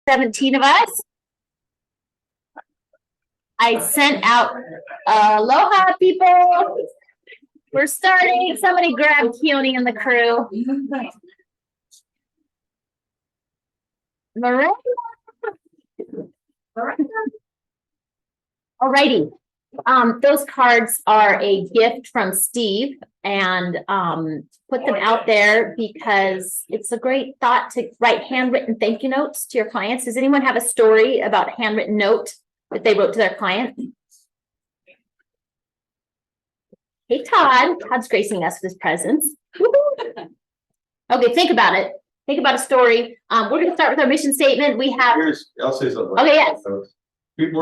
17 of us. I sent out aloha people. We're starting. Somebody grab Keone and the crew. Miranda. Alrighty. Those cards are a gift from Steve, and put them out there because it's a great thought to write handwritten thank you notes to your clients. Does anyone have a story about a handwritten note that they wrote to their client? Hey, Todd. Todd's gracing us with his presence. Okay, think about it. Think about a story. We're going to start with our mission statement. We have. I'll say something. Okay, yes. People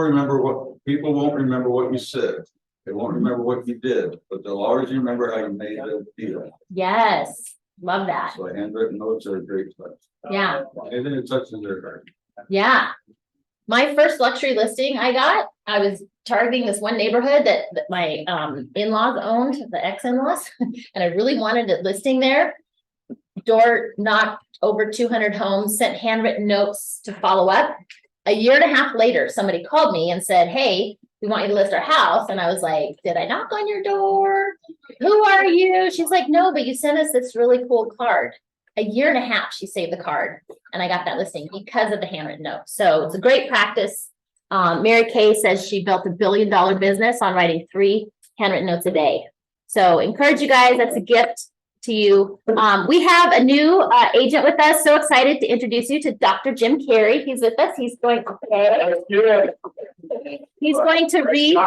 won't remember what you said. They won't remember what you did, but they'll always remember how you made them feel. Yes, love that. So handwritten notes are a great touch. Yeah. Anything that touches their heart. Yeah. My first luxury listing I was targeting this one neighborhood that my in-laws owned, the ex-in-laws, and I really wanted it listing there. Door knocked over 200 homes, sent handwritten notes to follow up. A year and a half later, somebody called me and said, hey, we want you to list our house. And I was like, did I knock on your door? Who are you? She's like, no, but you sent us this really cool card. A year and a half, she saved the card. And I got that listing because of the handwritten note. So it's a great practice. Mary Kay says she built $1 billion business on writing 3 handwritten notes a day. So encourage you guys. That's a gift to you. We have a new agent with us. So excited to introduce you to Dr. Jim Carey. He's with us. He's going to read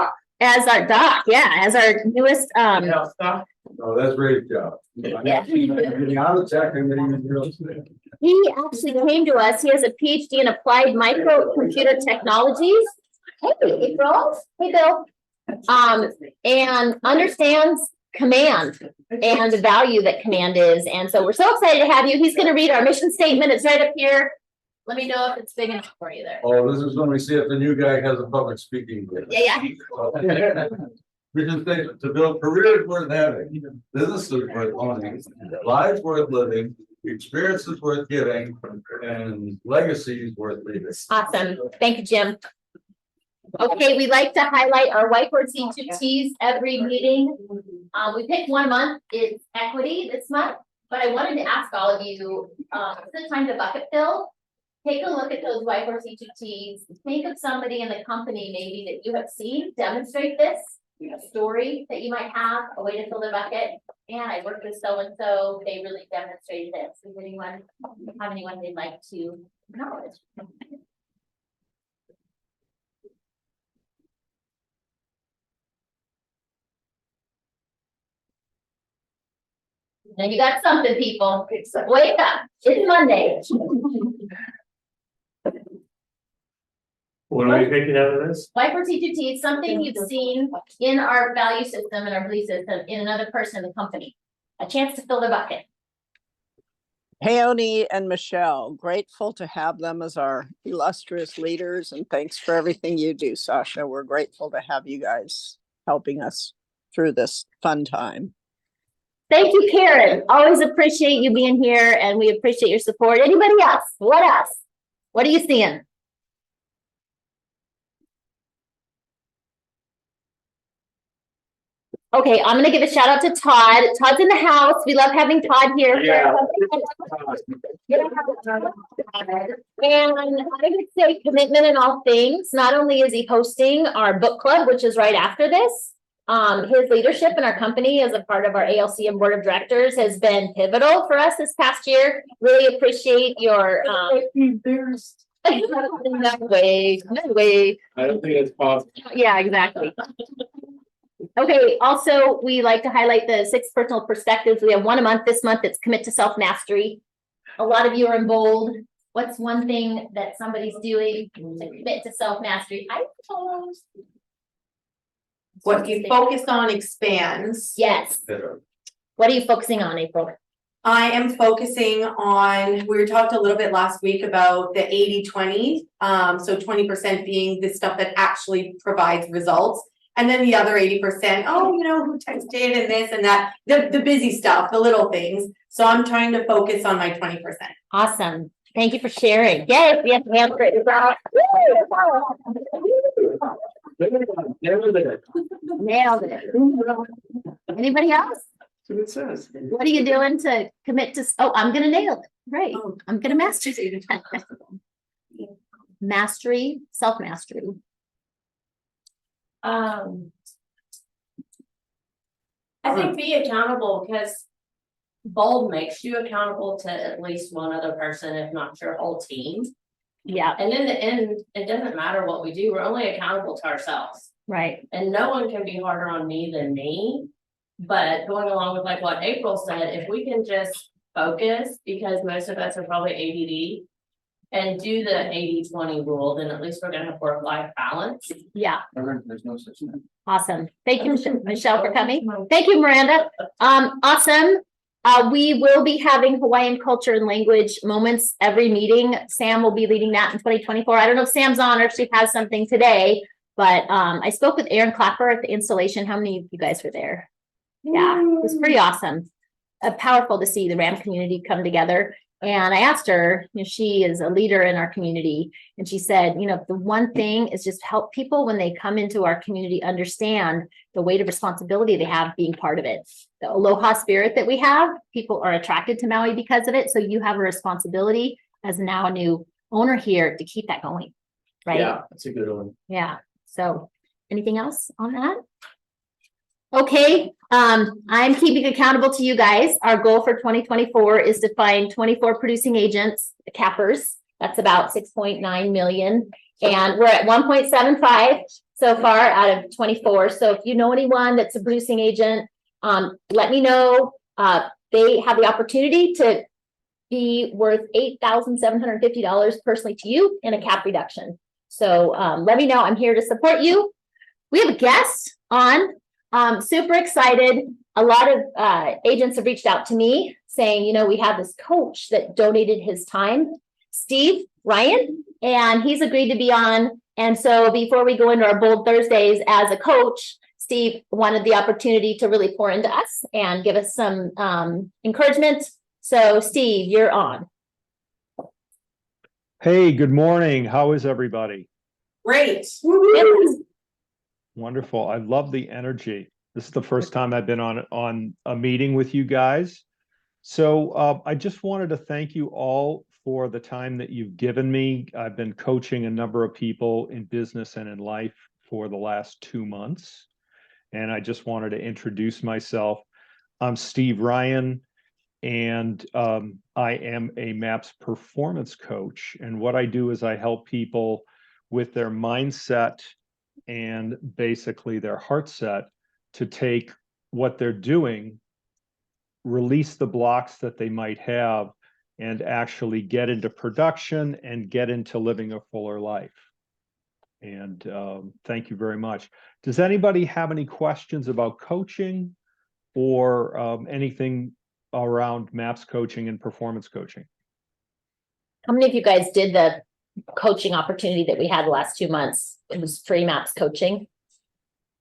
as our doc. Yeah, as our newest. Oh, that's great job. Yeah. Getting out of tech and getting into real estate. He actually came to us. He has a PhD in applied microcomputer technologies. Hey, April. Hey, Bill. And understands command and the value that command is. And so we're so excited to have you. He's going to read our mission statement. It's right up here. Let me know if it's big enough for you there. Oh, this is when we see if the new guy has a public speaking. Yeah. Mission statement: to build careers worth having, businesses worth owning, lives worth living, experiences worth giving, and legacies worth leaving. Awesome. Thank you, Jim. Okay, we like to highlight our whiteboard C2Ts every meeting. We picked one month. It's equity this month, but I wanted to ask all of you, it's the time to bucket fill. Take a look at those whiteboard C2Ts. Think of somebody in the company maybe that you have seen demonstrate this, a story that you might have, a way to fill the bucket. And I worked with so-and-so, they really demonstrated this. Does anyone have anyone they'd like to acknowledge? Now you got something, people. Wake up. It's Monday. What are we picking out of this? Whiteboard C2T is something you've seen in our value system and our belief system in another person in the company. A chance to fill their bucket. Peony and Michelle, grateful to have them as our illustrious leaders, and thanks for everything you do, Sasha. We're grateful to have you guys helping us through this fun time. Thank you, Karen. Always appreciate you being here, and we appreciate your support. Anybody else? What else? What are you seeing? Okay, I'm gonna give a shout out to Todd. Todd's in the house. We love having Todd here. Yeah. And I would say commitment in all things. Not only is he hosting our book club, which is right after this, his leadership in our company as a part of our ALC and board of directors has been pivotal for us this past year. Really appreciate your no way. I don't think it's possible. Yeah, exactly. Okay, also, we like to highlight the 6 personal perspectives. We have one a month. This month, it's commit to self-mastery. A lot of you are in bold. What's one thing that somebody's doing to commit to self-mastery? I suppose. What you focus on expands. Yes. What are you focusing on, April? I am focusing on, we talked a little bit last week about the 80-20. So 20% being the stuff that actually provides results. And then the other 80%, oh, you know, who texted and this and that, the busy stuff, the little things. So I'm trying to focus on my 20%. Awesome. Thank you for sharing. Yes, yes, yes, great. Nailed it. Anybody else? That's what it says. What are you doing to commit to, oh, I'm gonna nail it, right, I'm gonna master. Mastery, self-mastery. I think be accountable because Bold makes you accountable to at least one other person, if not your whole team. Yeah, And in the end, it doesn't matter what we do, we're only accountable to ourselves. right, And no one can be harder on me than me. But going along with like what April said, if we can just focus, because most of us are probably ADD. And do the 80-20 rule, then at least we're gonna have work-life balance. yeah, There's no such thing. awesome. Thank you, Michelle, for coming. Thank you, Miranda. Awesome. We will be having Hawaiian culture and language moments every meeting. Sam will be leading that in 2024. I don't know if Sam's on or if she has something today, but I spoke with Aaron Clapper at the installation. How many of you guys were there? Yeah, it was pretty awesome. Powerful to see the RAM community come together. And I asked her, you know, she is a leader in our community, and she said, you know, the one thing is just help people when they come into our community understand the weight of responsibility they have being part of it. The aloha spirit that we have, people are attracted to Maui because of it. So you have a responsibility as now a new owner here to keep that going, right? Yeah, that's a good one. Yeah. So anything else on that? Okay, I'm keeping accountable to you guys. Our goal for 2024 is to find 24 producing agents, cappers. That's about 6.9 million. And we're at 1.75 so far out of 24. So if you know anyone that's a producing agent, let me know. They have the opportunity to be worth $8,750 personally to you in a cap reduction. So let me know. I'm here to support you. We have a guest on. Super excited. A lot of agents have reached out to me saying, you know, we have this coach that donated his time, Steve Ryan, and he's agreed to be on. And so before we go into our Bold Thursdays as a coach, Steve wanted the opportunity to really pour into us and give us some encouragement. So Steve, you're on. Hey, good morning. How is everybody? Great. Wonderful. I love the energy. This is the first time I've been on a meeting with you guys. So I just wanted to thank you all for the time that you've given me. I've been coaching a number of people in business and in life for the last 2 months. And I just wanted to introduce myself. I'm Steve Ryan, and I am a MAPS performance coach. And what I do is I help people with their mindset and basically their heart set to take what they're doing, release the blocks that they might have, and actually get into production and get into living a fuller life. And thank you very much. Does anybody have any questions about coaching or anything around MAPS coaching and performance coaching? How many of you guys did the coaching opportunity that we had the last 2 months? It was free MAPS coaching.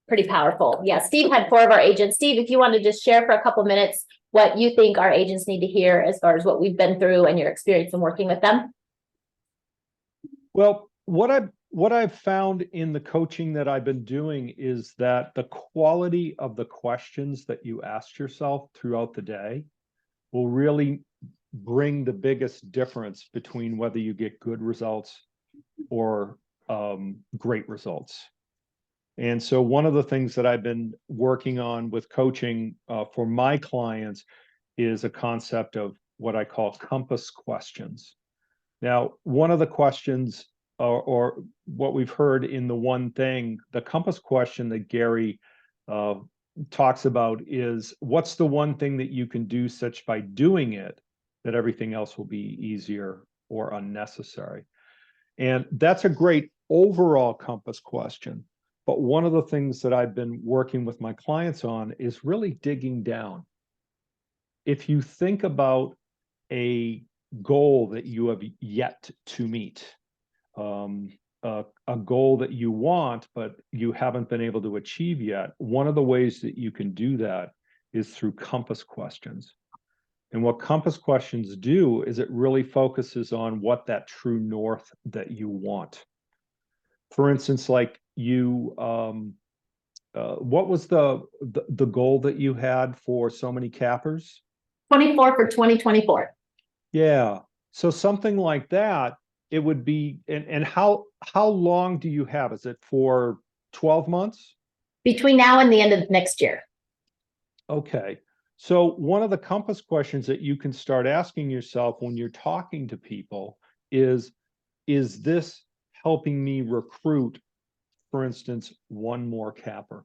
Pretty powerful. Yeah, Steve had 4 of our agents. Steve, if you want to just share for a couple minutes what you think our agents need to hear as far as what we've been through and your experience in working with them. Well, what I've found in the coaching that I've been doing is that the quality of the questions that you ask yourself throughout the day will really bring the biggest difference between whether you get good results or great results. And so one of the things that I've been working on with coaching for my clients is a concept of what I call compass questions. Now, one of the questions or what we've heard in the one thing, the compass question that Gary talks about is, what's the one thing that you can do such by doing it that everything else will be easier or unnecessary? And that's a great overall compass question. But one of the things that I've been working with my clients on is really digging down. If you think about a goal that you have yet to meet, a goal that you want, but you haven't been able to achieve yet, one of the ways that you can do that is through compass questions. And what compass questions do is it really focuses on what that true north that you want. For instance, like you, what was the goal that you had for so many cappers? 24 for 2024. Yeah, so something like that, it would be, and how long do you have? Is it for 12 months? Between now and the end of next year. Okay, so one of the compass questions that you can start asking yourself when you're talking to people is this helping me recruit, for instance, one more capper?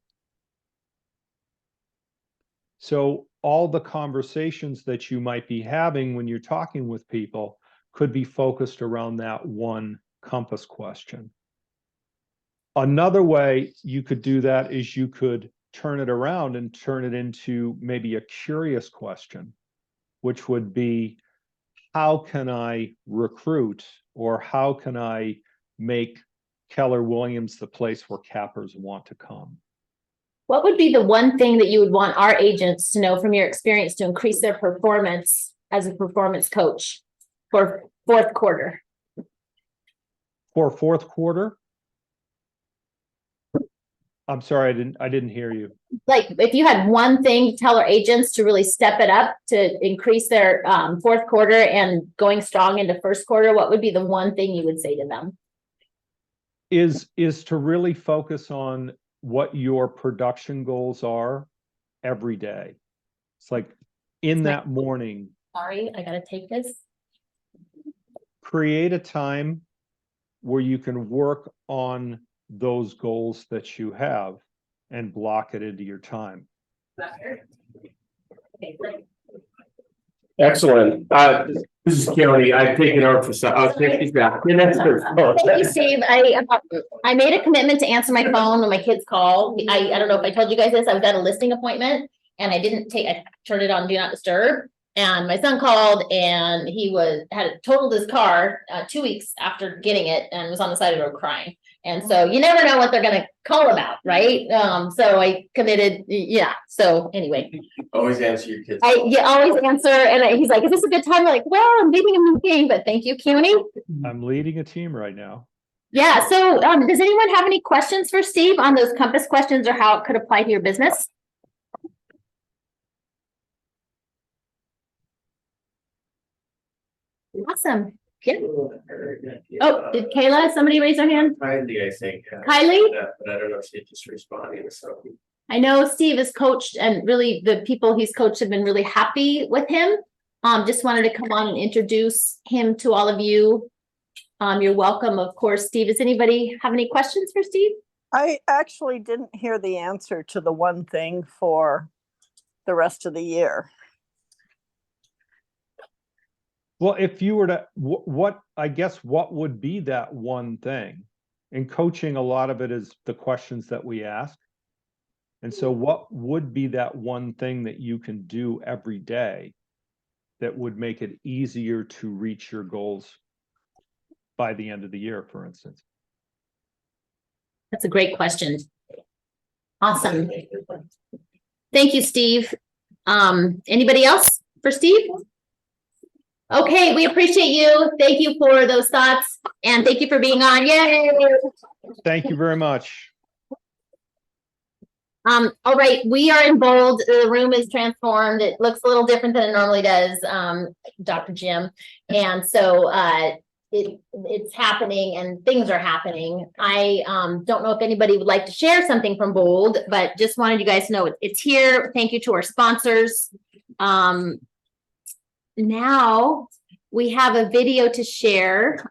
So all the conversations that you might be having when you're talking with people could be focused around that one compass question. Another way you could do that is you could turn it around and turn it into maybe a curious question, which would be, how can I recruit, or how can I make Keller Williams the place where cappers want to come? What would be the one thing that you would want our agents to know from your experience to increase their performance as a performance coach for fourth quarter? For fourth quarter? I'm sorry, I didn't hear you. Like, if you had one thing to tell our agents to really step it up to increase their fourth quarter and going strong into first quarter, what would be the one thing you would say to them? Is to really focus on what your production goals are every day. It's like in that morning, Sorry, I gotta take this. create a time where you can work on those goals that you have and block it into your time. Okay, great. Excellent. This is Kelly. I've taken over for some, I'll take these back. Thank you, Steve. I made a commitment to answer my phone when my kids call. I don't know if I told you guys this, I was at a listing appointment and I turned it on do not disturb. And my son called and he had totaled his car 2 weeks after getting it and was on the side of the road crying. And so you never know what they're gonna call about, right? So I committed, yeah, so anyway. Always answer your kids. I always answer, and he's like, "Is this a good time?" I'm like, "Well, I'm leaving a meeting, but thank you, CUNY." I'm leading a team right now. Yeah. So, does anyone have any questions for Steve on those compass questions or how it could apply to your business? Awesome. Yeah. Oh, did Kayla? Somebody raise their hand? Kylie, I think. Kylie? But I don't know if she's just responding, so. I know Steve has coached, and really the people he's coached have been really happy with him. Just wanted to come on and introduce him to all of you. You're welcome, of course. Steve, does anybody have any questions for Steve? I actually didn't hear the answer to the one thing for the rest of the year. Well, if you were to, what would be that one thing? In coaching, a lot of it is the questions that we ask. And so what would be that one thing that you can do every day that would make it easier to reach your goals by the end of the year, for instance? That's a great question. Awesome. Thank you, Steve. Anybody else for Steve? Okay, we appreciate you. Thank you for those thoughts and thank you for being on. Yay! Thank you very much. All right, we are in bold. The room is transformed. It looks a little different than it normally does, Dr. Jim. And so it's happening and things are happening. I don't know if anybody would like to share something from bold, but just wanted you guys to know it's here. Thank you to our sponsors. Now we have a video to share.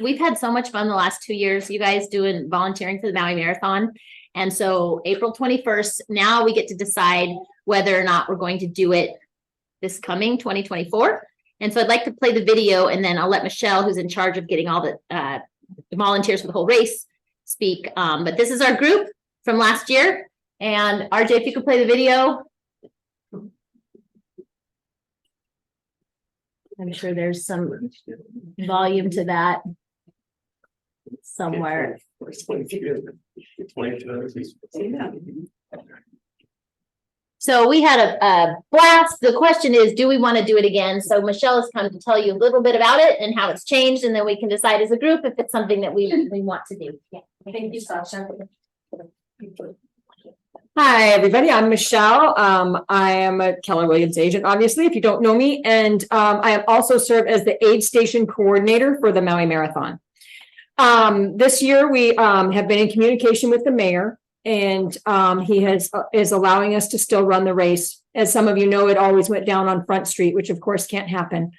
We've had so much fun the last 2 years, you guys doing volunteering for the Maui Marathon. And so April 21st, now we get to decide whether or not we're going to do it this coming 2024. And so I'd like to play the video and then I'll let Michelle, who's in charge of getting all the volunteers for the whole race, speak. But this is our group from last year. And RJ, if you could play the video. I'm sure there's some volume to that somewhere. So we had a blast. The question is, do we want to do it again? So Michelle has come to tell you a little bit about it and how it's changed, and then we can decide as a group if it's something that we want to do. Yeah. Thank you, Sasha. Hi, everybody. I'm Michelle. I am a Keller Williams agent, obviously, if you don't know me. And I have also served as the aid station coordinator for the Maui Marathon. This year, we have been in communication with the mayor, and he is allowing us to still run the race. As some of you know, it always went down on Front Street, which of course can't happen.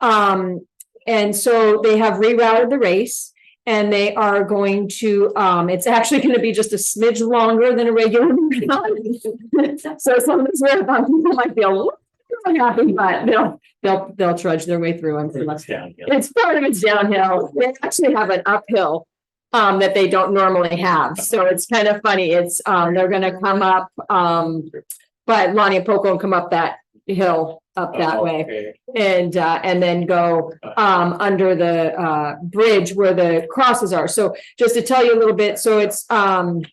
And so they have rerouted the race. And they are going to, it's actually going to be just a smidge longer than a regular marathon. So some of these marathon people might be a little happy, but they'll trudge their way through. It's part of it's downhill. They actually have an uphill that they don't normally have. So it's kind of funny. It's they're going to come up, but Lonnie and Poco will come up that hill up that way. And then go under the bridge where the crosses are. So just to tell you a little bit, so it's going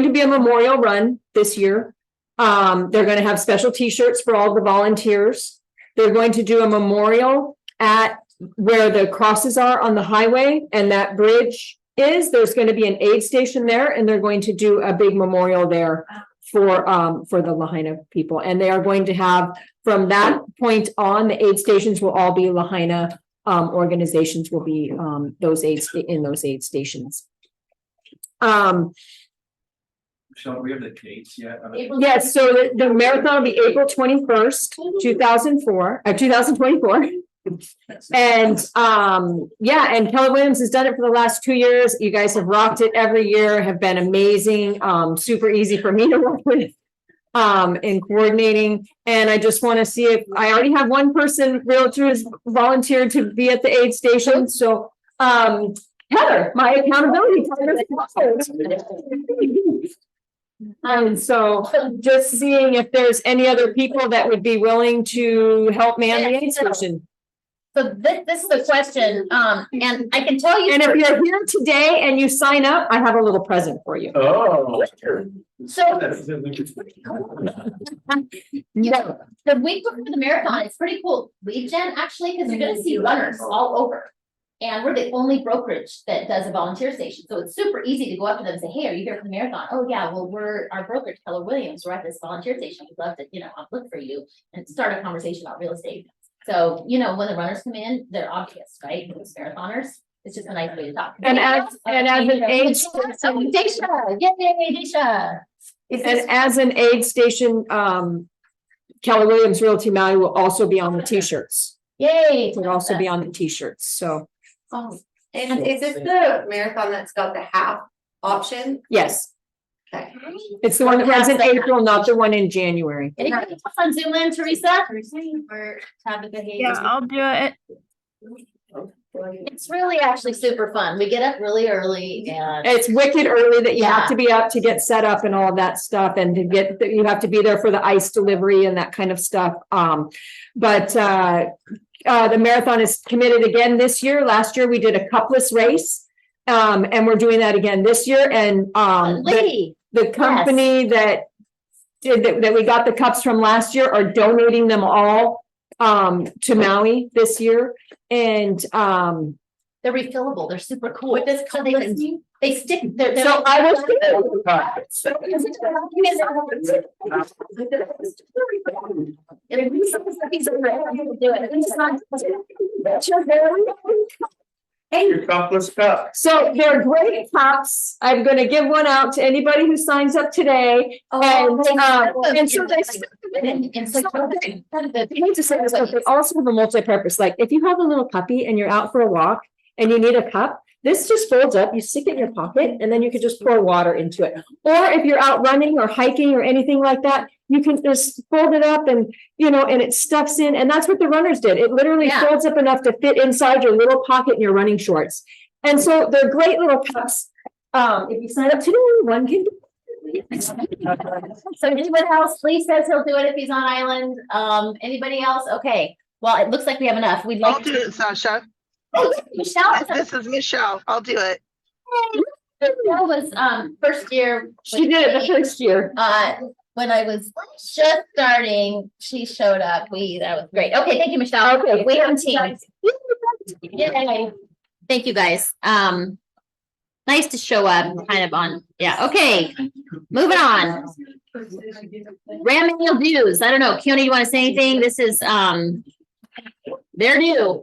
to be a memorial run this year. They're going to have special t-shirts for all the volunteers. They're going to do a memorial at where the crosses are on the highway, and that bridge is, there's going to be an aid station there, and they're going to do a big memorial there for the Lahaina people. And they are going to have, from that point on, the aid stations will all be Lahaina organizations will be those aids in those aid stations. Michelle, we have the dates yet? Yes, so the marathon will be April 21st, 2024. And and Keller Williams has done it for the last 2 years. You guys have rocked it every year, have been amazing, super easy for me to work with in coordinating. And I just want to see if I already have one person, realtor, has volunteered to be at the aid station. So Heather, my accountability partner. And so just seeing if there's any other people that would be willing to help man the aid station. So this is the question, and I can tell you. And if you're here today and you sign up, I have a little present for you. Oh. So yeah, the week before the marathon, it's pretty cool lead gen actually, because you're gonna see runners all over. And we're the only brokerage that does a volunteer station. So it's super easy to go up to them and say, hey, are you here for the marathon? Oh yeah, well, we're our brokerage, Keller Williams. We're at this volunteer station. We'd love to, look for you and start a conversation about real estate. So, when the runners come in, they're obvious, right? Those marathoners. It's just a nice way to talk. And as an aid station, Daisha, yay, Daisha. And as an aid station, Keller Williams Realty Maui will also be on the t-shirts. Yay. Will also be on the t-shirts. So Oh, and is this the marathon that's got the half option? yes, Okay. it's the one that runs in April, not the one in January. Anybody else on Zoom land, Teresa? Or Tabitha Hayes? I'll do it. It's really actually super fun. We get up really early and It's wicked early that you have Yeah. to be up to get set up and all of that stuff, and you have to be there for the ice delivery and that kind of stuff. But the marathon is committed again this year. Last year we did a cupless race. And we're doing that again this year. And the company that we got the cups from last year are donating them all to Maui this year. And they're refillable. They're super cool. What does So they stick. They're so I was. Your topless cup. So they're great cups. I'm gonna give one out to anybody who signs up today. And so they. I hate to say this, but they also have a multi-purpose. Like if you have a little puppy and you're out for a walk and you need a cup, this just folds up, you stick it in your pocket, and then you can just pour water into it. Or if you're out running or hiking or anything like that, you can just fold it up and, and it stuffs in. And that's what the runners did. It literally Yeah. folds up enough to fit inside your little pocket in your running shorts. And so they're great little cups. If you sign up today, one can. So anyone else, Lee says he'll do it if he's on island. Anybody else? Okay. Well, it looks like we have enough. We'd I'll like do to. it, Sasha. Oh, Michelle. This is Michelle. I'll do it. Michelle was first year. She did it the first year. when I was just starting, she showed up. That was great. Okay, thank you, Michelle. Okay, we have a team. Yay. Thank you, guys. Nice to show up kind of on, yeah, okay, moving on. Ram annual dues. I don't know. Keone, you want to say anything? This is, they're new.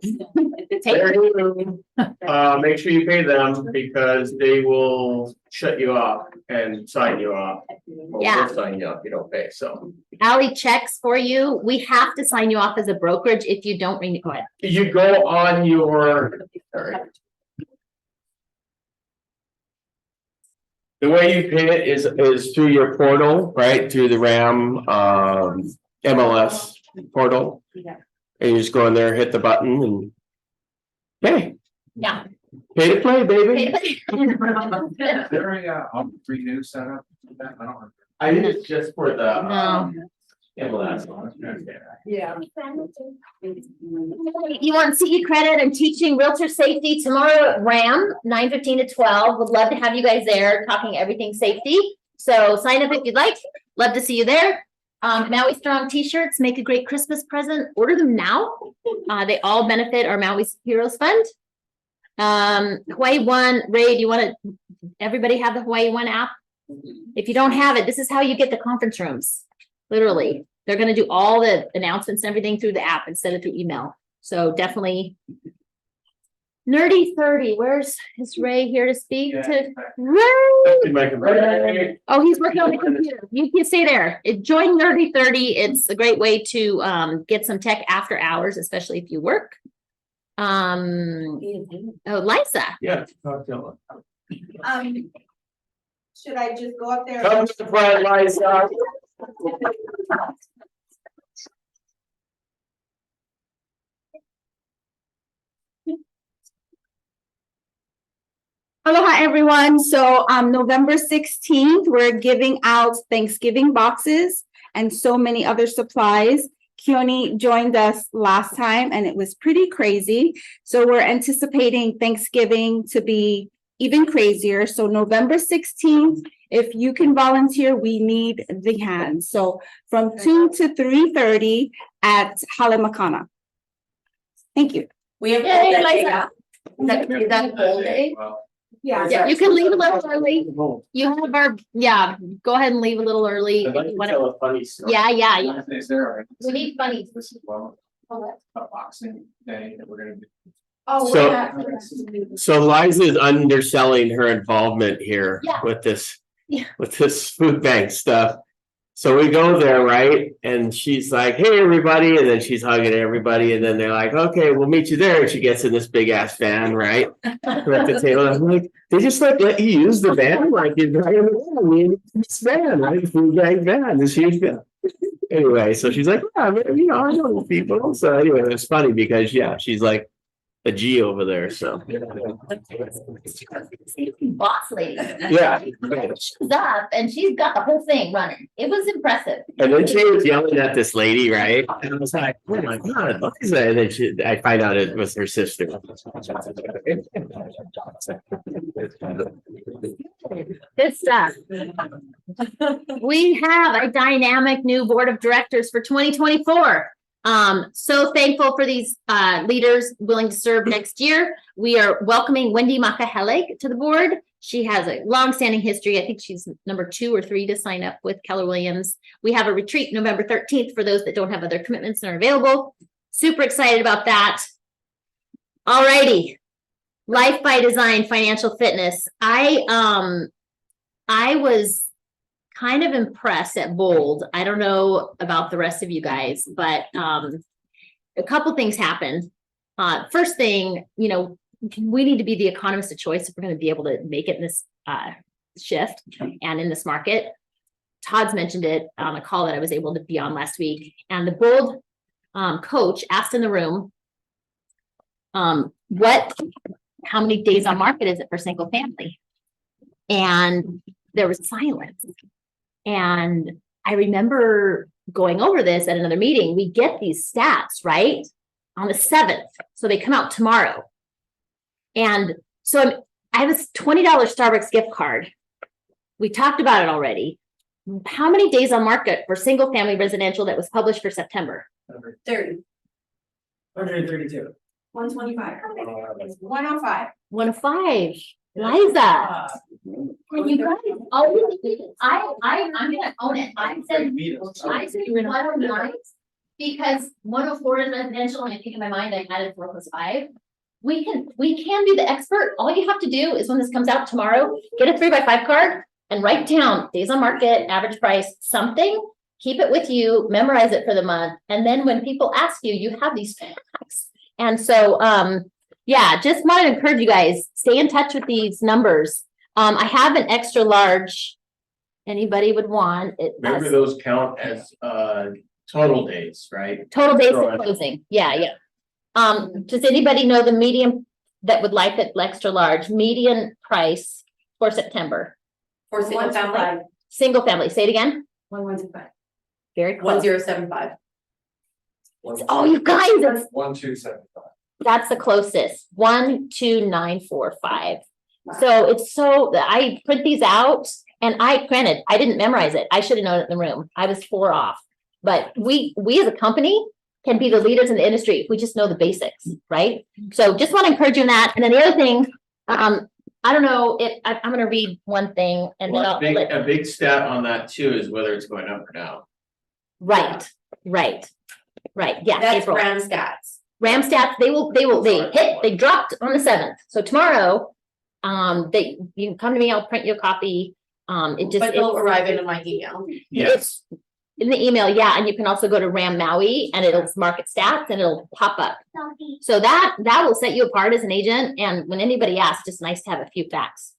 Make sure you pay them because they will shut you off and sign you off. Or Yeah. will sign you off if you don't pay, so. Ally checks for you. We have to sign you off as a brokerage if you don't renew it. You go on your. Sorry. The way you pay it is through your portal, right? Through the RAM MLS portal. And you just go in there, hit the button and. Hey, Yeah. pay to play, baby. Is there a renew setup? I don't. I think it's just for the No. MLS. Yeah. You want CE credit? I'm teaching realtor safety tomorrow at RAM, 9:15 to 12. Would love to have you guys there talking everything safety. So sign up if you'd like. Love to see you there. Maui Strong t-shirts make a great Christmas present. Order them now. They all benefit our Maui Heroes Fund. Hawaii One, Ray, do you want to, everybody have the Hawaii One app? If you don't have it, this is how you get the conference rooms. Literally, they're going to do all the announcements and everything through the app instead of through email. So definitely. Nerdy 30, is Ray here to speak to? Ray! Oh, he's working on the computer. You can stay there. Join Nerdy 30. It's a great way to get some tech after hours, especially if you work. Oh, Liza. Yeah. Should I just go up there? Come to the front, Liza. Aloha, everyone. So November 16th, we're giving out Thanksgiving boxes and so many other supplies. Keone joined us last time and it was pretty crazy. So we're anticipating Thanksgiving to be even crazier. So November 16th, if you can volunteer, we need the hands. So from 2 to 3:30 at Halemakana. Thank you. We have Yay, Liza. Is that whole day? Yeah, you can leave a little early. You have our, go ahead and leave a little early. I'd like to tell a funny story. Yeah. Is there? We need funnies. This is well, a boxing day that we're gonna do. So Liza is underselling her involvement here Yeah. with this. Yeah. With this food bank stuff. So we go there, right? And she's like, hey, everybody. And then she's hugging everybody. And then they're like, okay, we'll meet you there. And she gets in this big ass van, right? We're at the table. I'm like, they just like let you use the van? Like you're driving the van. I mean, this van, right? Food bank van, this huge van. Anyway, so she's like, yeah, you know, I know the people. So anyway, it's funny because, she's like a G over there. So, Boss lady. yeah. She's up and she's got the whole thing running. It was impressive. And then she was yelling at this lady, right? And I was like, oh my God, what is that? And then I find out it was her sister. Good stuff. We have a dynamic new board of directors for 2024. So thankful for these leaders willing to serve next year. We are welcoming Wendy Makahelig to the board. She has a long-standing history. I think she's number 2 or 3 to sign up with Keller Williams. We have a retreat November 13th for those that don't have other commitments and are available. Super excited about that. All righty. Life by Design Financial Fitness. I was kind of impressed at Bold. I don't know about the rest of you guys, but a couple things happened. First thing, we need to be the economist of choice if we're going to be able to make it in this shift and in this market. Todd's mentioned it on a call that I was able to be on last week. And the Bold coach asked in the room, how many days on market is it for single family? And there was silence. And I remember going over this at another meeting. We get these stats, right? On the 7th. So they come out tomorrow. And so I have a $20 Starbucks gift card. We talked about it already. How many days on market for single family residential that was published for September? 30. 132. 125. 105. 105. Liza. And you guys, I'm gonna own it. I said 109 because 104 is residential and I think in my mind I added 4 + 5. We can be the expert. All you have to do is when this comes out tomorrow, get a 3x5 card and write down days on market, average price, something. Keep it with you, memorize it for the month. And then when people ask you, you have these facts. And so, yeah, just want to encourage you guys, stay in touch with these numbers. I have an extra large. Anybody would want it. Remember those count as total days, right? Total days So, of closing. Yeah. Does anybody know the median that would like it extra large, median price for September? For single family, Single family, say it again. 1125. Very close. 1075. Oh, you guys, 1275. that's the closest. 12945. So it's so, I print these out and granted, I didn't memorize it. I should have known it in the room. I was 4 off. But we as a company can be the leaders in the industry if we just know the basics, right? So just want to encourage you in that. And then the other thing, I don't know if I'm gonna read one thing and then Well, I'll a big stat on that too is whether it's going up or down. right. Yeah, That's April. Ram stats. Ram stats, they dropped on the 7th. So tomorrow, you can come to me, I'll print you a copy. But they'll arrive into my email. Yes. In the email, yeah, and you can also go to Ram Maui and it'll market stats and it'll pop up. So that will set you apart as an agent. And when anybody asks, just nice to have a few facts.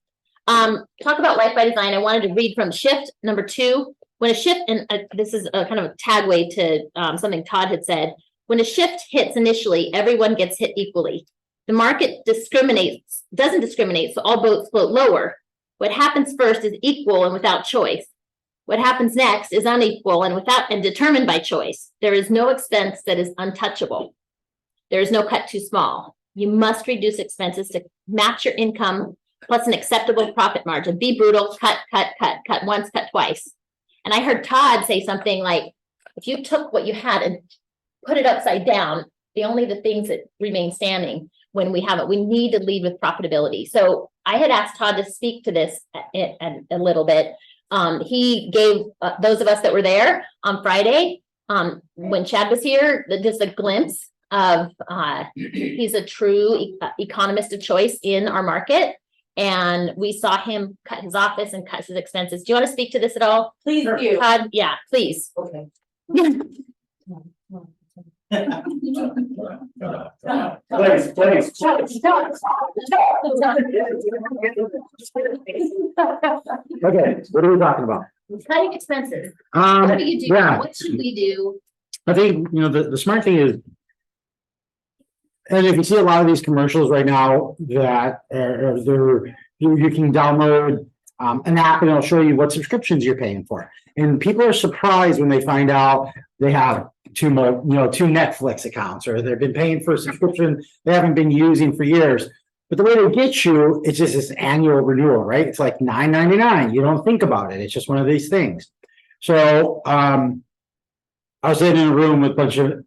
Talk about Life by Design. I wanted to read from shift number 2. When a shift, and this is a kind of a tagway to something Todd had said. When a shift hits initially, everyone gets hit equally. The market doesn't discriminate, so all boats float lower. What happens first is equal and without choice. What happens next is unequal and determined by choice. There is no expense that is untouchable. There is no cut too small. You must reduce expenses to match your income plus an acceptable profit margin. Be brutal, cut once, cut twice. And I heard Todd say something like, if you took what you had and put it upside down, the things that remain standing when we have it, we need to lead with profitability. So I had asked Todd to speak to this a little bit. He gave those of us that were there on Friday, when Chad was here, just a glimpse of, he's a true economist of choice in our market. And we saw him cut his office and cut his expenses. Do you want to speak to this at all? Please do. Todd, yeah, please. Okay. Please. Okay, what are we talking about? Cutting expenses. What do you do? yeah. What should we do? I think, the smart thing is. And if you see a lot of these commercials right now that you can download an app and it'll show you what subscriptions you're paying for. And people are surprised when they find out they have two Netflix accounts, or they've been paying for a subscription they haven't been using for years. But the way they get you, it's just this annual renewal, right? It's like $9.99. You don't think about it. It's just one of these things. So I was in a room with a bunch of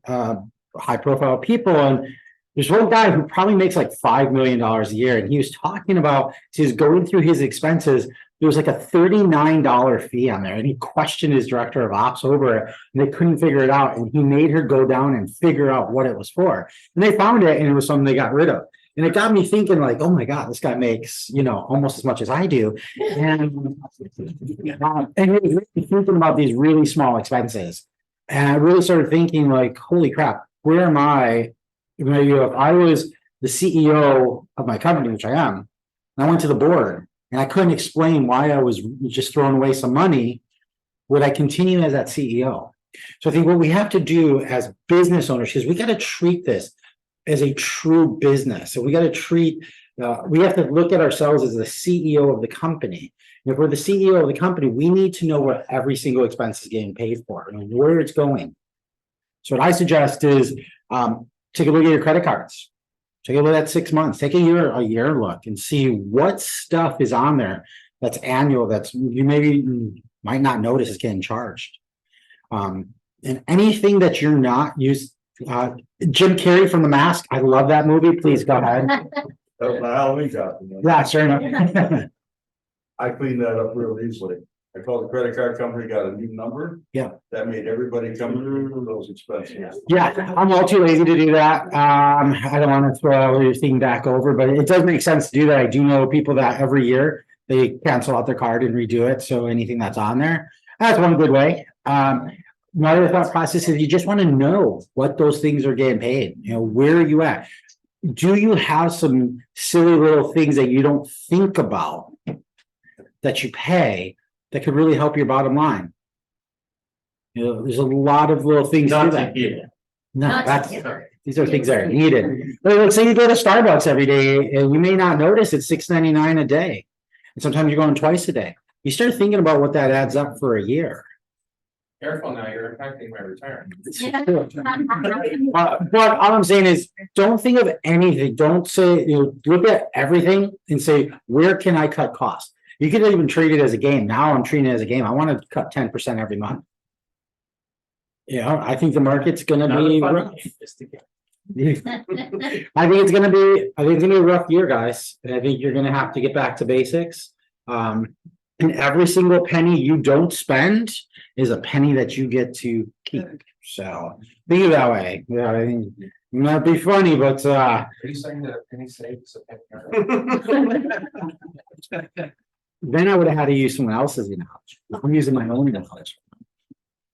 high profile people, and there's one guy who probably makes like $5 million a year. And he was talking about, he was going through his expenses. There was like a $39 fee on there, and he questioned his director of ops over it, and they couldn't figure it out. And he made her go down and figure out what it was for. And they found it, and it was something they got rid of. And it got me thinking, like, oh my God, this guy makes, almost as much as I do. And he was really thinking about these really small expenses. And I really started thinking, like, holy crap, where am I? If I was the CEO of my company, which I am, and I went to the board and I couldn't explain why I was just throwing away some money, would I continue as that CEO? So I think what we have to do as business owners is we got to treat this as a true business. So we got to we have to look at ourselves as the CEO of the company. And if we're the CEO of the company, we need to know what every single expense is getting paid for and where it's going. So what I suggest is, take a look at your credit cards. Take a look at 6 months. Take a year look and see what stuff is on there that's annual. That's you maybe might not notice is getting charged. And anything that you're not used, Jim Carrey from The Mask, I love that movie. Please go ahead. That was my Halloween costume. Yeah, sure enough. I cleaned that up real easily. I called the credit card company, got a new number. Yeah. That made everybody come through those expenses. Yeah, I'm all too lazy to do that. I don't want to throw everything back over, but it does make sense to do that. I do know people that every year they cancel out their card and redo it. So anything that's on there, that's one good way. My other thought process is you just want to know what those things are getting paid. You know, where are you at? Do you have some silly little things that you don't think about that you pay that could really help your bottom line? You know, there's a lot of little things to that. No, that's, these are things that are needed. But let's say you go to Starbucks every day and you may not notice it's $6.99 a day. And sometimes you're going twice a day. You start thinking about what that adds up for a year. Careful now, you're impacting my retirement. But all I'm saying is, don't think of anything. Don't say, you know, look at everything and say, where can I cut costs? You could even treat it as a game. Now I'm treating it as a game. I want to cut 10% every month. You know, I think the market's gonna be rough. I think it's gonna be a rough year, guys. And I think you're gonna have to get back to basics. And every single penny you don't spend is a penny that you get to keep. So think of it that way. Yeah, I think it might be funny, but Are you saying that a penny saved is a penny? then I would have had to use someone else's knowledge. I'm using my own knowledge.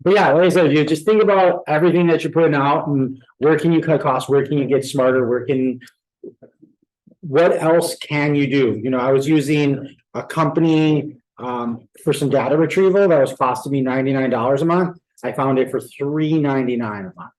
But yeah, like I said, you just think about everything that you're putting out and where can you cut costs, where can you get smarter, what else can you do? You know, I was using a company for some data retrieval that was costing me $99 a month. I found it for $3.99 a month.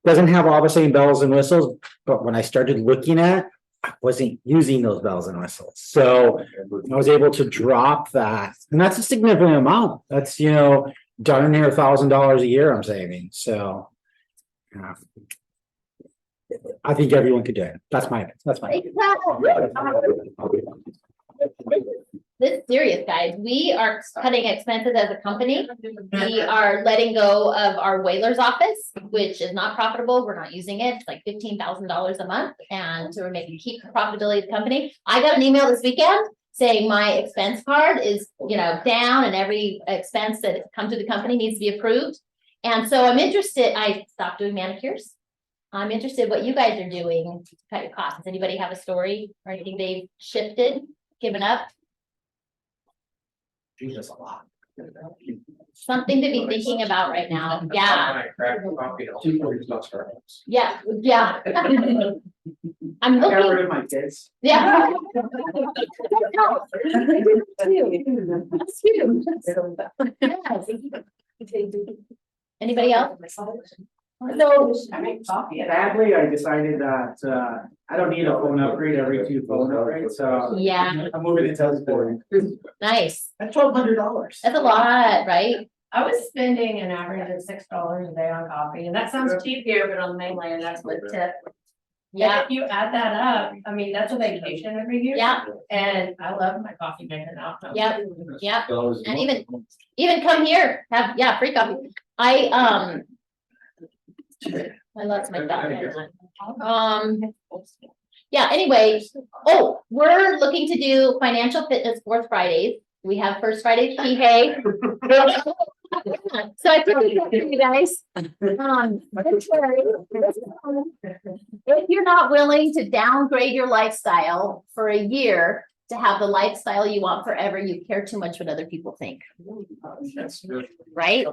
Doesn't have all the same bells and whistles, but when I started looking at it, I wasn't using those bells and whistles. So I was able to drop that. And that's a significant amount. That's, you know, darn near $1,000 a year I'm saving. So I think everyone could do it. That's my. This is serious, guys. We are cutting expenses as a company. We are letting go of our Whalers office, which is not profitable. We're not using it. It's like $15,000 a month. And so we're making keep the profitability of the company. I got an email this weekend saying my expense card is, you know, down and every expense that comes to the company needs to be approved. And so I'm interested. I stopped doing manicures. I'm interested what you guys are doing to cut your costs. Does anybody have a story or anything they've shifted, given up? Jesus, a lot. Something to be thinking about right now. Yeah. Yeah, yeah. I'm Got looking, rid of my kids. yeah. That's cute. Anybody else? So, Sadly, I decided that I don't need a phone upgrade every 2 phone upgrades, so yeah, I'm moving to Telsport. nice. That's $1,200. That's a lot, right? I was spending an average of $6 a day on coffee, and that sounds cheap here, but on the mainland, that's with tip. Yeah, If you add that up, I mean, that's a vacation every year. yeah, And I love my coffee maker now. yeah, yeah. And even come here, have, yeah, free coffee. I lost my thought. Yeah, anyway, oh, we're looking to do financial fitness 4th Fridays. We have first Friday Kihei. So I put it for you guys. If you're not willing to downgrade your lifestyle for a year to have the lifestyle you want forever, you care too much what other people think. Right?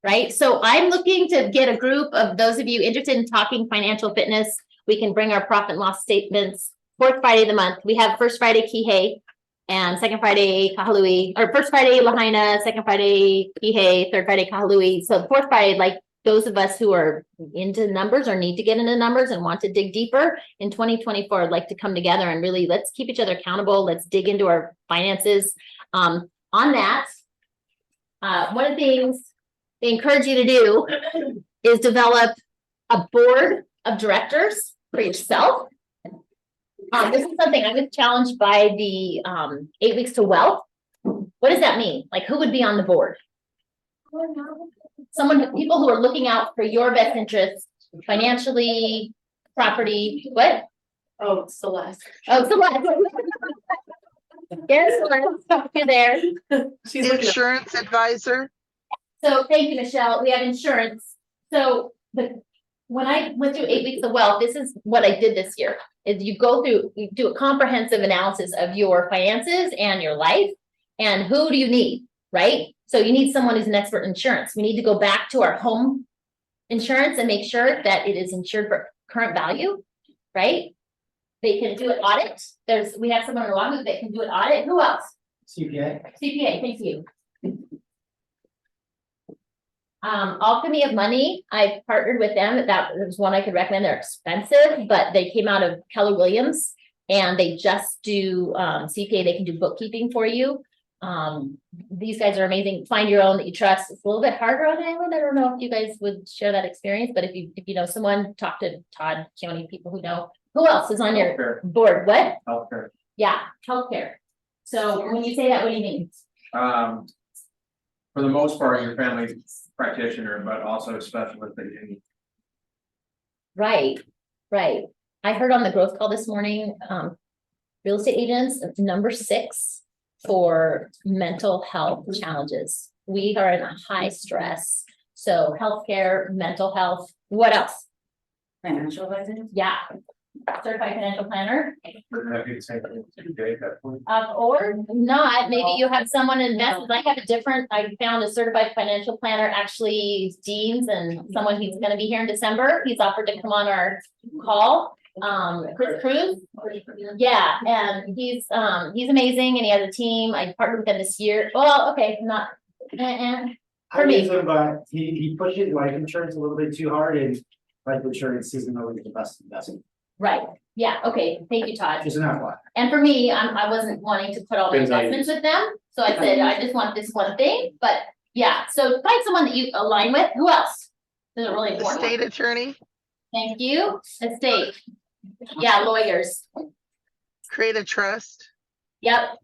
Right? So I'm looking to get a group of those of you interested in talking financial fitness. We can bring our profit and loss statements 4th Friday of the month. We have first Friday Kihei and second Friday Kahului, or first Friday Lahaina, second Friday Kihei, third Friday Kahului. So 4th Friday, like those of us who are into numbers or need to get into numbers and want to dig deeper in 2024, I'd like to come together and really let's keep each other accountable. Let's dig into our finances. On that, one of the things they encourage you to do is develop a board of directors for yourself. This is something I was challenged by the 8 Weeks to Wealth. What does that mean? Like, who would be on the board? People who are looking out for your best interests financially, property, what? Oh, Celeste. Oh, Celeste. Yes, Celeste, you're there. She's looking up. Insurance advisor. So thank you, Michelle. We have insurance. So when I went through 8 weeks of wealth, this is what I did this year. Is you do a comprehensive analysis of your finances and your life and who do you need, right? So you need someone who's an expert in insurance. We need to go back to our home insurance and make sure that it is insured for current value, right? They can do an audit. We have someone in Oahu that can do an audit. Who else? CPA. CPA, thank you. Alchemy of Money, I partnered with them. That was one I could recommend. They're expensive, but they came out of Keller Williams and they just do CPA. They can do bookkeeping for you. These guys are amazing. Find your own that you trust. It's a little bit harder on the island. I don't know if you guys would share that experience, but if you know someone, talk to Todd, Keone, people who know. Who else is on your Healthcare. board? What? Healthcare. Yeah, healthcare. So when you say that, what do you mean? For the most part, your family practitioner, but also a specialist that you need. Right. I heard on the growth call this morning, real estate agents, number 6 for mental health challenges. We are in a high stress. So healthcare, mental health, what else? Financial advisor. Yeah. Certified financial planner, Wouldn't that be the same thing today at that point? or not, maybe you have someone invest. I have I found a certified financial planner, actually Dean's and someone who's gonna be here in December. He's offered to come on our call. Chris Cruz. Yeah, and he's amazing and he has a team. I partnered with him this year. Well, okay, not. For me. But he pushes life insurance a little bit too hard and life insurance isn't always the best investment. Right, yeah, okay, thank you, Todd. Just an FYI. And for me, I wasn't wanting to put all the Depends on you. investments with them, so I said, I just want this one thing, but yeah, so find someone that you align with. Who else? This is really important. Estate attorney. Thank you, estate. Yeah, lawyers, Create a trust. yep.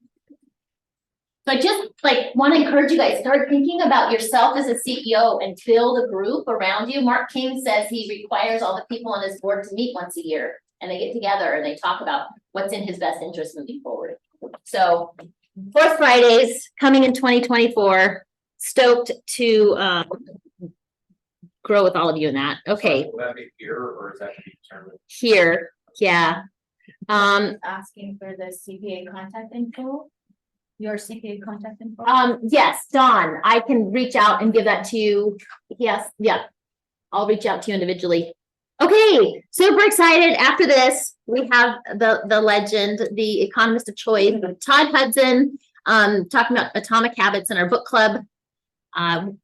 So I just want to encourage you guys, start thinking about yourself as a CEO and build a group around you. Mark King says he requires all the people on his board to meet once a year. And they get together and they talk about what's in his best interest moving forward. So 4th Fridays coming in 2024, stoked to grow with all of you in that. Okay, Will that be here or is that to be determined? here, yeah. Asking for the CPA contact info. Your CPA contact info. Yes, Dawn, I can reach out and give that to you. Yes, yeah. I'll reach out to you individually. Okay, super excited. After this, we have the legend, the economist of choice, Todd Hudson, talking about atomic habits in our book club.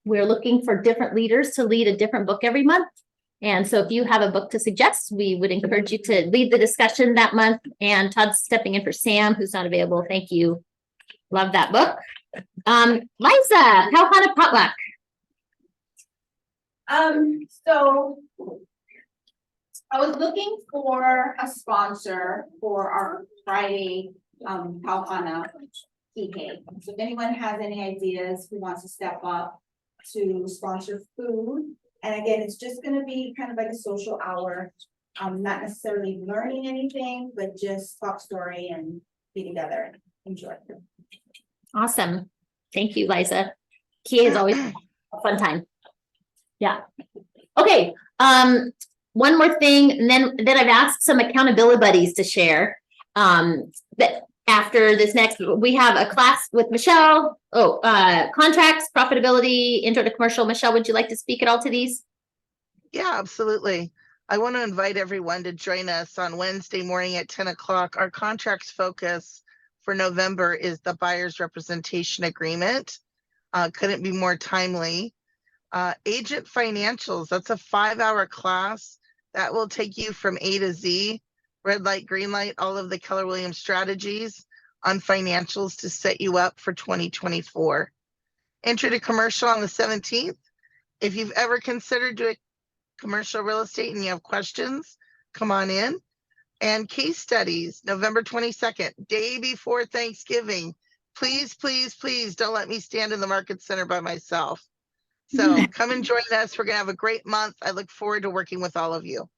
We're looking for different leaders to lead a different book every month. And so if you have a book to suggest, we would encourage you to lead the discussion that month. And Todd's stepping in for Sam, who's not available. Thank you. Love that book. Liza, how fun a potluck? So I was looking for a sponsor for our Friday, Pauhana PK. So if anyone has any ideas who wants to step up to sponsor food, and again, it's just gonna be kind of like a social hour. Not necessarily learning anything, but just talk story and be together, and enjoy. Awesome. Thank you, Liza. Kia is always a fun time. Yeah. Okay, one more thing, and then I've asked some accountability buddies to share. That after this next, we have a class with Michelle. Contracts, profitability, intro to commercial. Michelle, would you like to speak at all to these? Yeah, absolutely. I want to invite everyone to join us on Wednesday morning at 10 o'clock. Our contracts focus for November is the buyer's representation agreement. Couldn't be more timely. Agent financials, that's a 5-hour class that will take you from A to Z, red light, green light, all of the Keller Williams strategies on financials to set you up for 2024. Intro to commercial on the 17th. If you've ever considered doing commercial real estate and you have questions, come on in. And case studies, November 22nd, day before Thanksgiving, Please, please, please don't let me stand in the market center by myself. So come and join us. We're gonna have a great month. I look forward to working with all of you.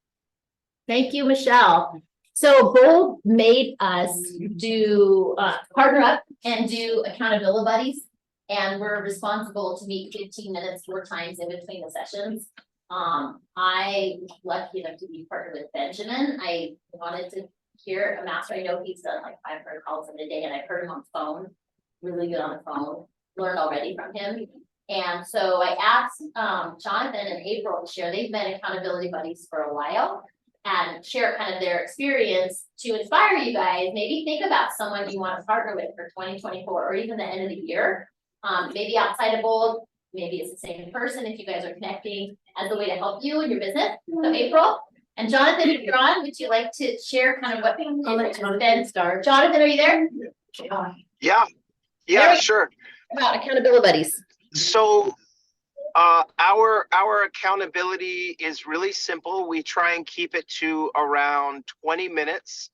Thank you, Michelle. So Bold made us do, partner up and do accountability buddies. And we're responsible to meet 15 minutes 4 times in between the sessions. I was lucky enough to be partnered with Benjamin. I wanted to hear a master. I know he's done like 500 calls in a day, and I've heard him on the phone, really good on the phone, learned already from him. And so I asked Jonathan and April to share. They've been accountability buddies for a while, and share kind of their experience to inspire you guys. Maybe think about someone you want to partner with for 2024 or even the end of the year. Maybe outside of Bold, maybe it's the same person if you guys are connecting as a way to help you in your business. So April and Jonathan, if you're on, would you like to share kind of what? I'll let Jonathan start. Jonathan, are you there? Yeah, There we- sure. About accountability buddies. So our accountability is really simple. We try and keep it to around 20 minutes.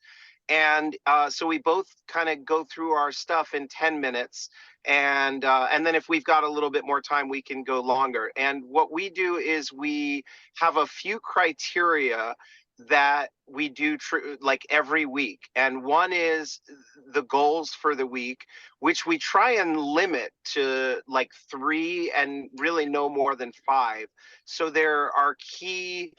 And so we both kind of go through our stuff in 10 minutes. And then if we've got a little bit more time, we can go longer. And what we do is we have a few criteria that we do like every week. And one is the goals for the week, which we try and limit to like 3 and really no more than 5. So there are key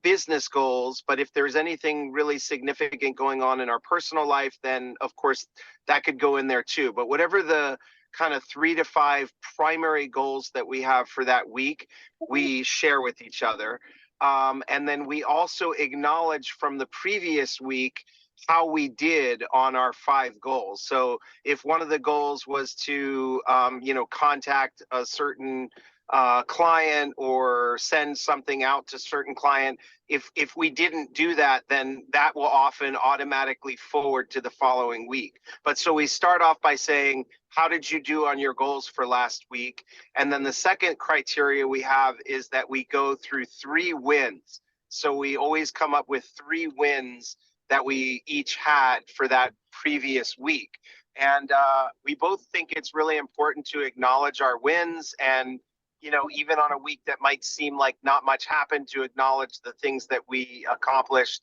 business goals, but if there's anything really significant going on in our personal life, then of course that could go in there too. But whatever the kind of 3 to 5 primary goals that we have for that week, we share with each other. And then we also acknowledge from the previous week how we did on our 5 goals. So if one of the goals was to, contact a certain client or send something out to certain client, if we didn't do that, then that will often automatically forward to the following week. But so we start off by saying, how did you do on your goals for last week? And then the second criteria we have is that we go through 3 wins. So we always come up with 3 wins that we each had for that previous week. And we both think it's really important to acknowledge our wins, and even on a week that might seem like not much happened, to acknowledge the things that we accomplished.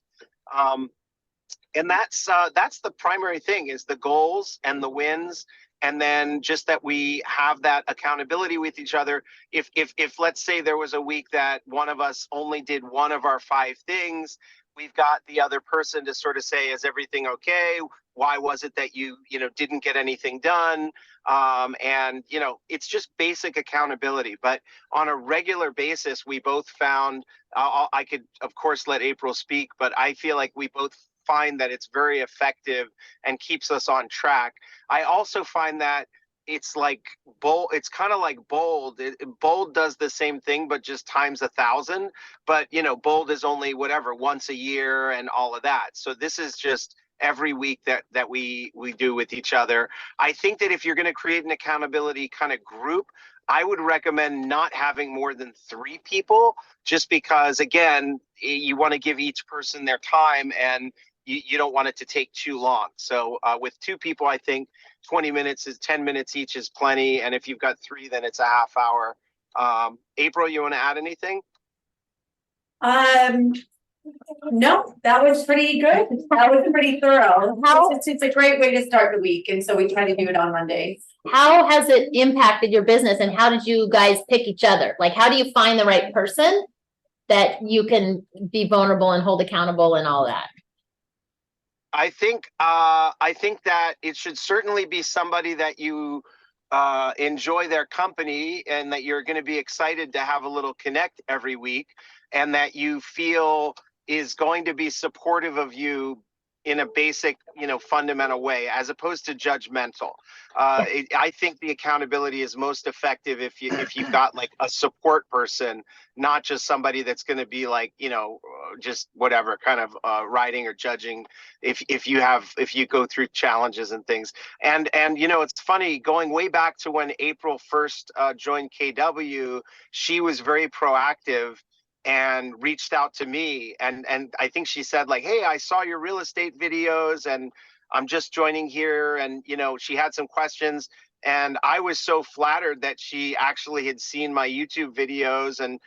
And that's the primary thing, is the goals and the wins. And then just that we have that accountability with each other. If let's say there was a week that one of us only did one of our 5 things, we've got the other person to sort of say, is everything okay? Why was it that you didn't get anything done? And it's just basic accountability. But on a regular basis, we both found, I could of course let April speak, but I feel like we both find that it's very effective and keeps us on track. I also find that it's like Bold, it's kind of like Bold. Bold does the same thing, but just times 1,000. But Bold is only whatever, once a year and all of that. So this is just every week that we do with each other. I think that if you're going to create an accountability kind of group, I would recommend not having more than 3 people, just because, again, you want to give each person their time, and you don't want it to take too long. So with 2 people, I think 20 minutes is 10 minutes each is plenty. And if you've got 3, then it's a half hour. April, you want to add anything? No, that was pretty good. That was pretty thorough. It's a great way to start the week, and so we try to do it on Mondays. How has it impacted your business, and how did you guys pick each other? Like, how do you find the right person that you can be vulnerable and hold accountable and all that? I think that it should certainly be somebody that you enjoy their company, and that you're going to be excited to have a little connect every week, and that you feel is going to be supportive of you in a basic, fundamental way, as opposed to judgmental. I think the accountability is most effective if you've got like a support person, not just somebody that's going to be like, just whatever kind of writing or judging if you go through challenges and things. And it's funny, going way back to when April first joined KW, she was very proactive and reached out to me, and I think she said like, hey, I saw your real estate videos, and I'm just joining here. And, you know, she had some questions. And I was so flattered that she actually had seen my YouTube videos and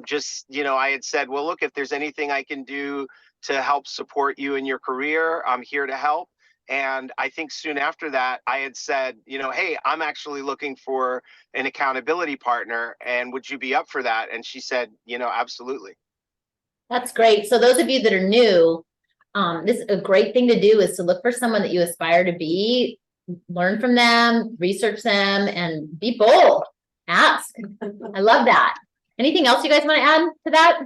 just, you know, I had said, well, look, if there's anything I can do to help support you in your career, I'm here to help. And I think soon after that, I had said, you know, hey, I'm actually looking for an accountability partner. And would you be up for that? And she said, you know, absolutely. That's great. So those of you that are new, this is a great thing to do is to look for someone that you aspire to be, learn from them, research them, and be bold. Ask. I love that. Anything else you guys want to add to that?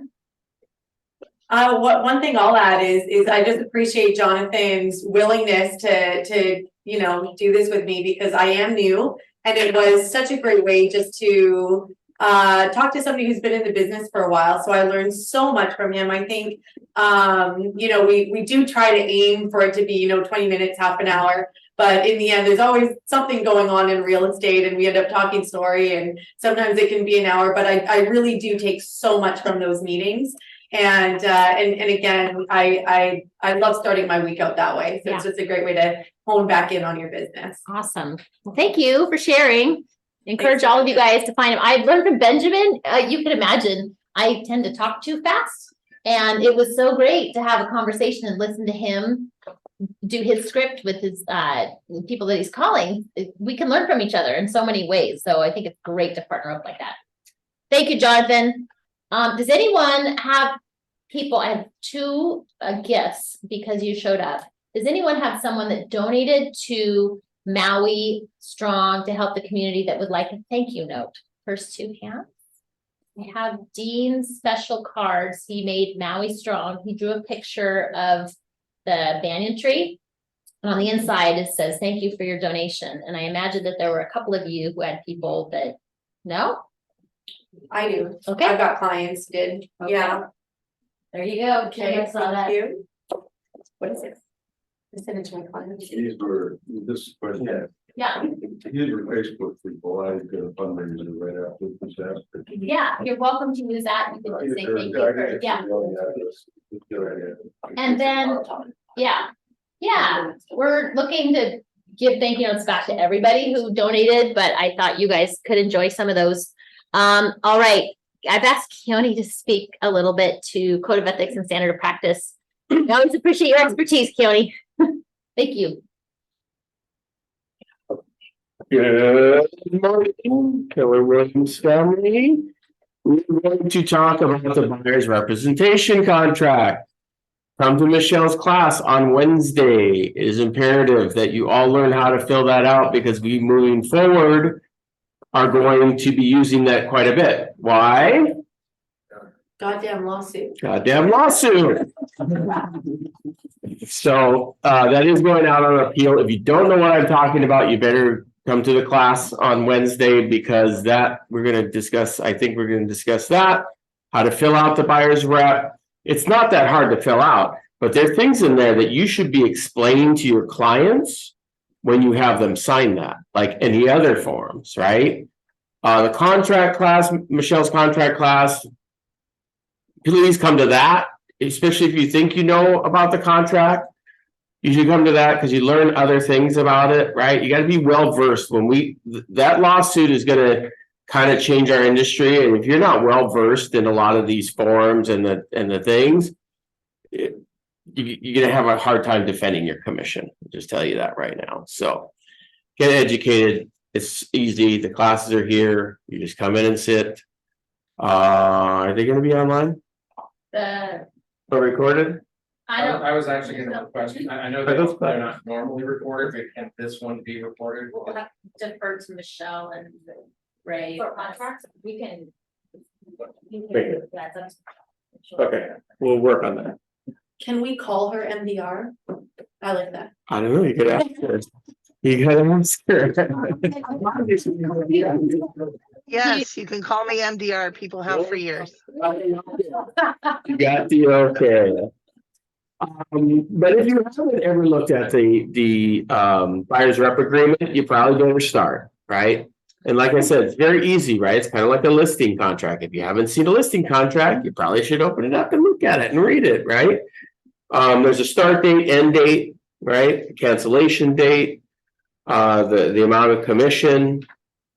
One thing I'll add is I just appreciate Jonathan's willingness to, you know, do this with me because I am new and it was such a great way just to talk to somebody who's been in the business for a while. So I learned so much from him. I think, you know, we do try to aim for it to be, you know, 20 minutes, half an hour. But in the end, there's always something going on in real estate and we end up talking story and sometimes it can be an hour, but I really do take so much from those meetings. And again, I love starting my week out that way. So it's just a great way to hone back in on your business. Awesome. Well, thank you for sharing. Encourage all of you guys to find him. I've learned from Benjamin. You can imagine I tend to talk too fast. And it was so great to have a conversation and listen to him do his script with his people that he's calling. We can learn from each other in so many ways. So I think it's great to partner up like that. Thank you, Jonathan. Does anyone have people? I have two gifts because you showed up. Does anyone have someone that donated to Maui Strong to help the community that would like a thank you note? First two hands. I have Dean's special cards. He made Maui Strong. He drew a picture of the banyan tree. And on the inside, it says, thank you for your donation. And I imagine that there were a couple of you who had people that, no? I do. Okay. I've got clients who did. Okay. Yeah. There you go. Okay, I saw that. thank you. What is it? I sent it to my clients. These were, this question. Yeah. These were Facebook people. I did a fundraiser right after this after. Yeah, you're welcome to use that. You can just say thank you for, yeah. And then, yeah, we're looking to give thank you notes back to everybody who donated, but I thought you guys could enjoy some of those. All right, I've asked Keone to speak a little bit to Code of Ethics and Standard of Practice. I always appreciate your expertise, Keone. Thank you. Good morning, Keller Williams family. We're going to talk about the buyer's representation contract. Come to Michelle's class on Wednesday. It is imperative that you all learn how to fill that out because we moving forward are going to be using that quite a bit. Why? Goddamn lawsuit. Goddamn lawsuit. So that is going out on appeal. If you don't know what I'm talking about, you better come to the class on Wednesday because that we're going to discuss. I think we're going to discuss that, how to fill out the buyer's rep. It's not that hard to fill out, but there are things in there that you should be explaining to your clients when you have them sign that, like any other forms, right? The contract class, Michelle's contract class, please come to that, especially if you think you know about the contract. You should come to that because you learn other things about it, right? You got to be well versed. When that lawsuit is going to kind of change our industry, and if you're not well versed in a lot of these forms and the things, you're going to have a hard time defending your commission. I'll just tell you that right now. So get educated. It's easy. The classes are here. You just come in and sit. Are they going to be online or recorded? I was actually gonna question, I know that they're not normally recorded, but can this one be recorded? We'll have to defer to Michelle and Ray. For contracts, we can. Okay, we'll work on that. Can we call her MDR? I like that. I don't know. You could ask her. You gotta ask her. Yes, you can call me MDR. People have for years. You got the okay. But if you haven't ever looked at the buyer's rep agreement, you probably better start, right? And like I said, it's very easy, right? It's kind of like a listing contract. If you haven't seen a listing contract, you probably should open it up and look at it and read it, right? There's a start date, end date. right? Cancellation date, the amount of commission.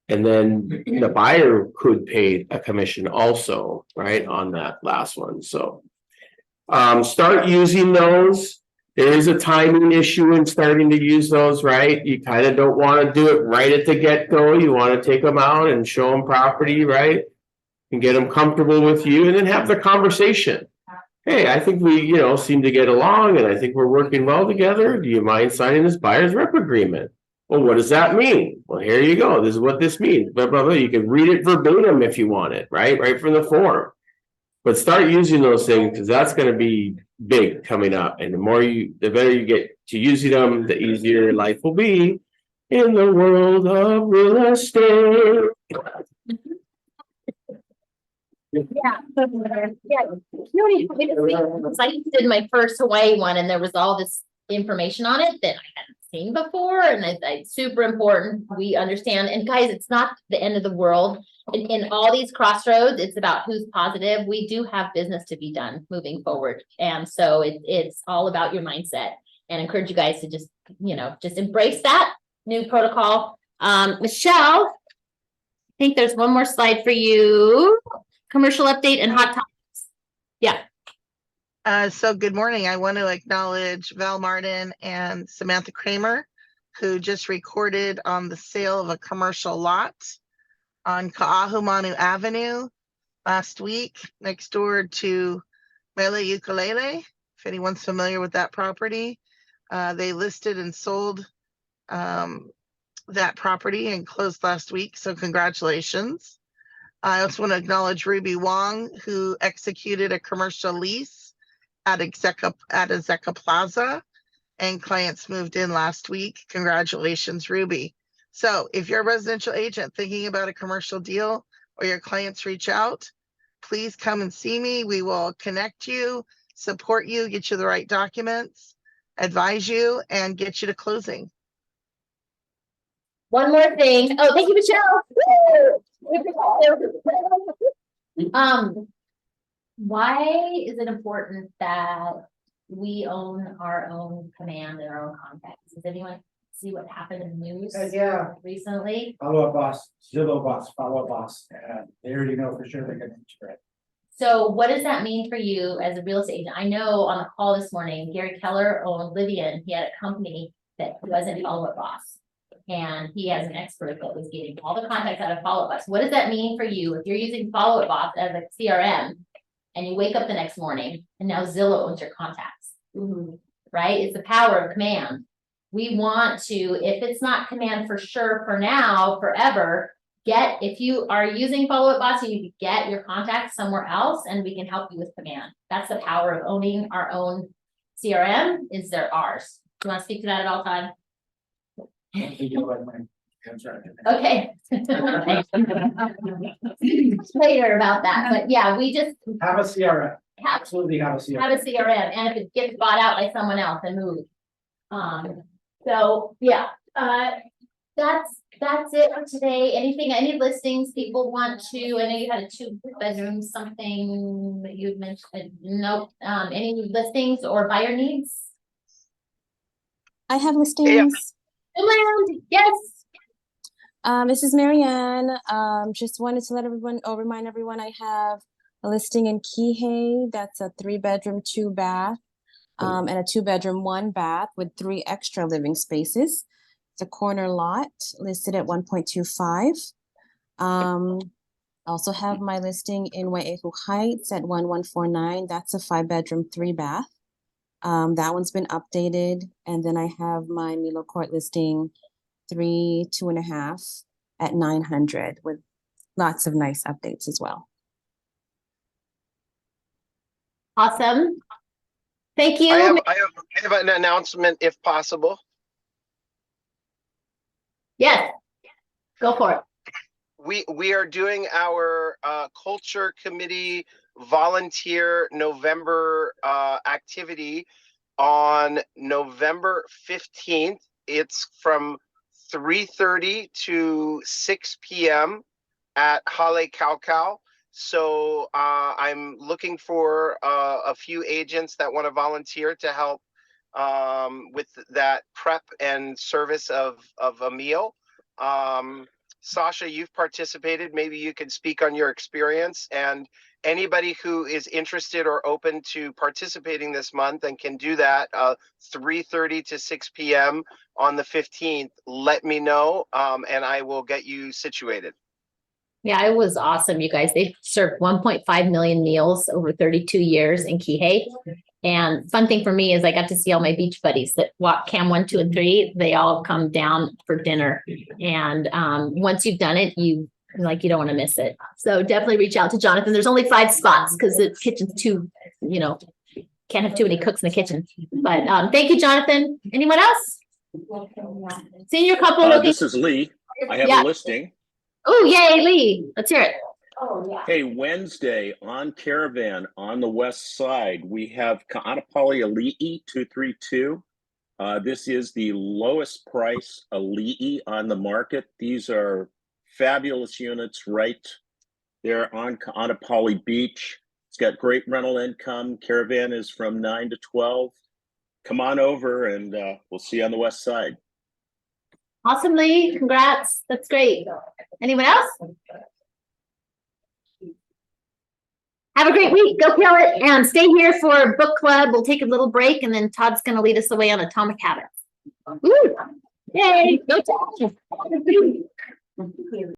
And then the buyer could pay a commission also, right, on that last one, so. Start using those. There is a timing issue in starting to use those, right? You kind of don't want to do it right at the get-go. You want to take them out and show them property, right? And get them comfortable with you and then have the conversation. Hey, I think we, seem to get along and I think we're working well together. Do you mind signing this buyer's rep agreement? Well, what does that mean? Well, here you go. This is what this means. Blah, blah, blah. You can read it verbatim if you want it, right from the form. But start using those things because that's going to be big coming up. And the better you get to using them, the easier life will be in the world of real estate. Yeah. I did my first Hawaii one and there was all this information on it that I hadn't seen before, and it's super important. We understand, and guys, it's not the end of the world. In all these crossroads, it's about who's positive. We do have business to be done moving forward, and so it's all about your mindset. And encourage you guys to just embrace that new protocol. Michelle, I think there's one more slide for you. Commercial update and hot topics. Yeah. So good morning. I want to acknowledge Val Martin and Samantha Kramer, who just recorded on the sale of a commercial lot on Ka'ahumanu Avenue last week, next door to Mele Ukulele. If anyone's familiar with that property, they listed and sold that property and closed last week. So congratulations. I also want to acknowledge Ruby Wong, who executed a commercial lease at Azeka Plaza, and clients moved in last week. Congratulations, Ruby. So if you're a residential agent thinking about a commercial deal or your clients reach out, please come and see me. We will connect you, support you, get you the right documents, advise you, and get you to closing. One more thing. Oh, thank you, Michelle. Why is it important that we own our own command and our own contacts? Does anyone see what happened in the news recently? Follow-up boss, Zillow boss, follow-up boss, they already know for sure they're gonna integrate. So what does that mean for you as a real estate agent? I know on the call this morning, Gary Keller owned Livian. He had a company that wasn't Follow-Up Boss. And he has an expert that was getting all the contacts out of Follow-Up Boss. What does that mean for you if you're using Follow-Up Boss as a CRM and you wake up the next morning and now Zillow owns your contacts? Right? It's the power of command. We want to, if it's not command for sure for now, forever, if you are using Follow-Up Boss, you need to get your contacts somewhere else and we can help you with command. That's the power of owning our own CRM, is they're ours. Do you want to speak to that at all, Todd? Okay. Later about that, but yeah, we just Have a CRM, absolutely have a CRM. have a CRM, and if it gets bought out by someone else and move. So yeah, that's it for today. Any listings people want to? I know you had a 2-bedroom something that you mentioned. Nope. Any listings or buyer needs? I have listings. Land, yes. This is Marianne. Just wanted to let everyone, remind everyone I have a listing in Kihei. That's a 3-bedroom, 2-bath, and a 2-bedroom, 1-bath with 3 extra living spaces. It's a corner lot listed at 1.25. Also have my listing in Wai'ehu Heights at 1149. That's a 5-bedroom, 3-bath. That one's been updated. And then I have my Milo Court listing 3, 2.5 at 900 with lots of nice updates as well. Awesome. Thank you. I have an announcement if possible. Yes, go for it. We are doing our culture committee volunteer November activity on November 15th. It's from 3:30 to 6 p.m. at Hale Kaukau. So I'm looking for a few agents that want to volunteer to help with that prep and service of a meal. Sasha, you've participated. Maybe you could speak on your experience, and anybody who is interested or open to participating this month and can do that 3:30 to 6 p.m. on the 15th, let me know, and I will get you situated. Yeah, it was awesome, you guys. They served 1.5 million meals over 32 years in Kihei. And fun thing for me is I got to see all my beach buddies that walk Cam 1, 2, and 3. They all come down for dinner. And once you've done it, you don't want to miss it. So definitely reach out to Jonathan. There's only 5 spots because the kitchen's too, can't have too many cooks in the kitchen. But thank you, Jonathan. Anyone else? Senior couple. This is Lee. I have Yeah. a listing. Oh, yay, Lee. Let's hear it. Hey, Wednesday on Caravan on the west side, we have Ka'anapali Ali'i 232. This is the lowest price Ali'i on the market. These are fabulous units right there on Ka'anapali Beach. It's got great rental income. Caravan is from 9 to 12. Come on over and we'll see you on the west side. Awesome, Lee. Congrats. That's great. Anyone else? Have a great week. Go kill it. And stay here for book club. We'll take a little break and then Todd's going to lead us away on Atomic Habits. Woo! Yay. Go Todd.